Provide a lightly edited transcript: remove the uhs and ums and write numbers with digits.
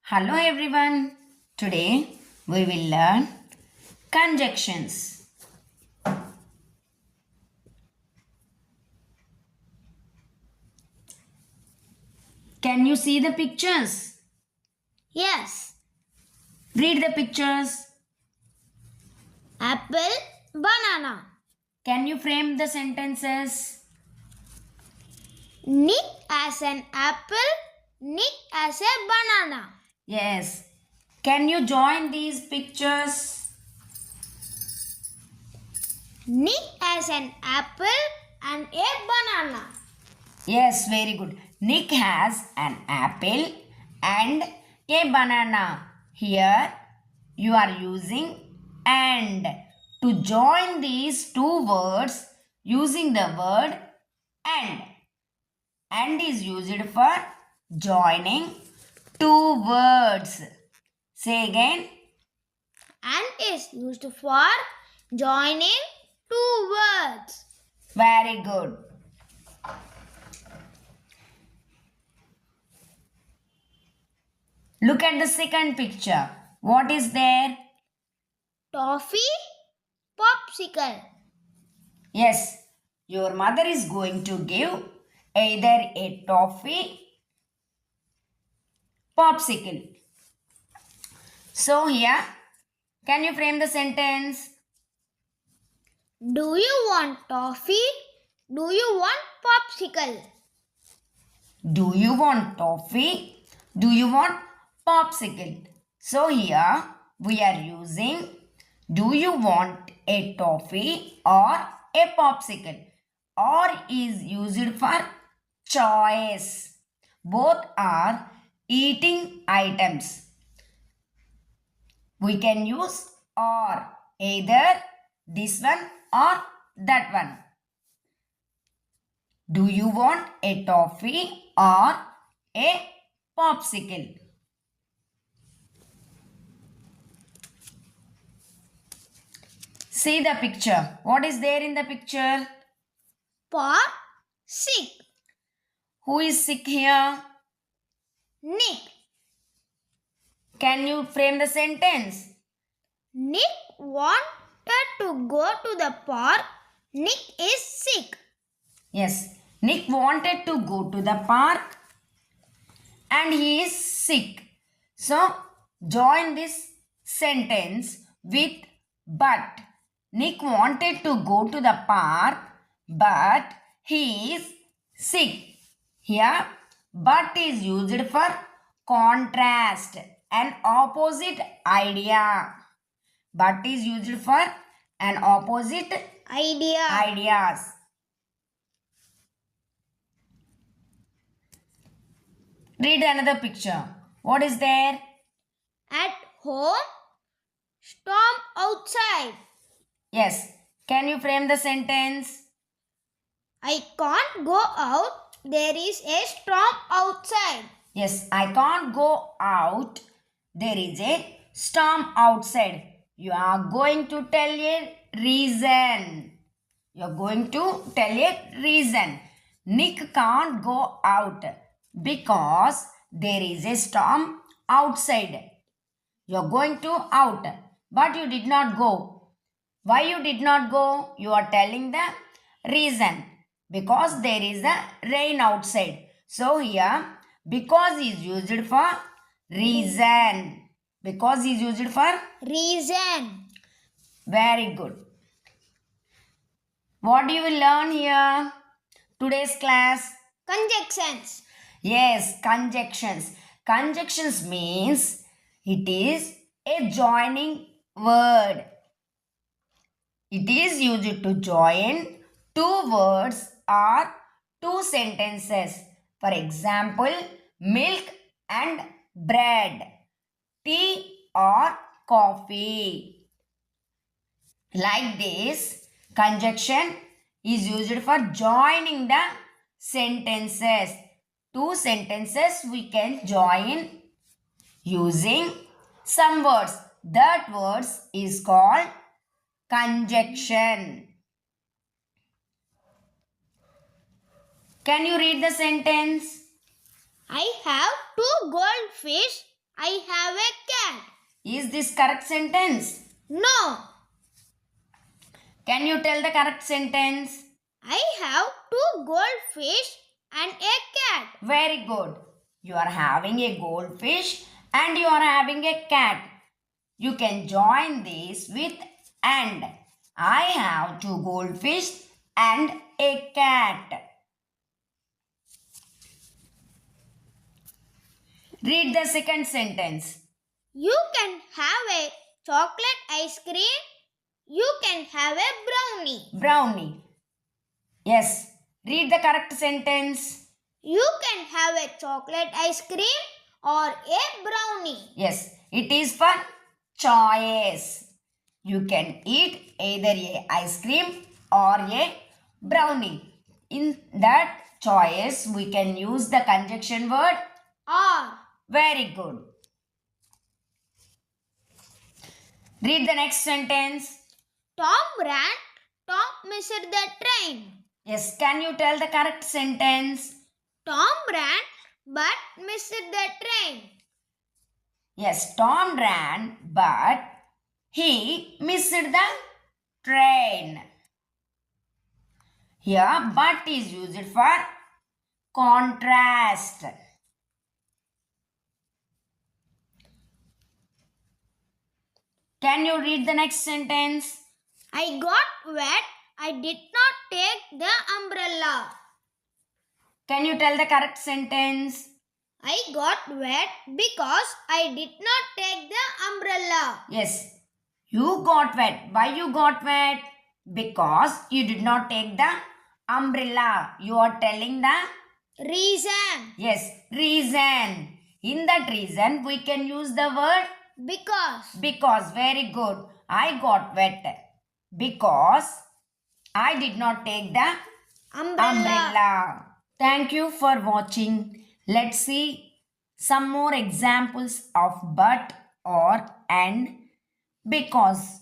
Hello everyone. Today we will learn conjunctions. Can you see the pictures? Yes. Read the pictures. Apple, banana. Can you frame the sentences? Nick as an apple, Nick as a banana. Yes. Can you join these pictures? Nick as an apple and a banana. Yes, very good. Nick has an apple and a banana. Here you are using and to join these two words using the word and. And is used for joining two words. Say again. And is used for joining two words. Very good. Look at the second picture. What is there? Toffee, popsicle. Yes, your mother is going to give either a toffee, popsicle. So here, can you frame the sentence? Do you want toffee? Do you want popsicle? Do you want toffee? Do you want popsicle? So here we are using do you want a toffee or a popsicle? Or is used for choice. Both are eating items. We can use or either this one or that one. Do you want a toffee or a popsicle? See the picture. What is there in the picture? Pot, sick. Who is sick here? Nick. Can you frame the sentence? Nick wanted to go to the park. Nick is sick. Yes. Nick wanted to go to the park and he is sick. So, join this sentence with but. Nick wanted to go to the park but he is sick. Here, but is used for contrast, an opposite idea. But is used for an opposite ideas. Read another picture. What is there? At home, storm outside. Yes. Can you frame the sentence? I can't go out. There is a storm outside. Yes, I can't go out. There is a storm outside. You are going to tell a reason. You are going to tell a reason. Nick can't go out because there is a storm outside. You are going to out, but you did not go. Why you did not go? You are telling the reason. Because there is a rain outside. So here, because is used for reason. Because is used for Reason. very good. What you will learn here? Today's class. Conjunctions. Yes, conjunctions. Conjunctions means it is a joining word. It is used to join two words or two sentences. For example, milk and bread, tea or coffee. Like this, conjunction is used for joining the sentences. Two sentences we can join using some words. That words is called conjunction. Can you read the sentence? I have two goldfish I have a cat. Is this correct sentence? No, Can you tell the correct sentence? I have 2 goldfish and a cat. Very good. You are having a goldfish and you are having a cat. You can join this with and. I have 2 goldfish and a cat. Read the second sentence. You can have a chocolate ice cream. You can have a brownie. Brownie. Yes. Read the correct sentence. You can have a chocolate ice cream or a brownie. Yes. It is for choice. You can eat either a ice cream or a brownie. In that choice, we can use the conjunction word. Or Very good. Read the next sentence. Tom ran, Tom missed the train. Yes, can you tell the correct sentence? Tom ran but missed the train. Yes, Tom ran, but he missed the train. Here, but is used for contrast. Can you read the next sentence? I got wet. I did not take the umbrella. Can you tell the correct sentence? I got wet because I did not take the umbrella. Yes, you got wet. Why you got wet? Because you did not take the umbrella. You are telling the Reason. yes, reason. In that reason, we can use the word Because. Very good. I got wet because I did not take the umbrella. Thank you for watching. Let's see some more examples of but, or, and, because.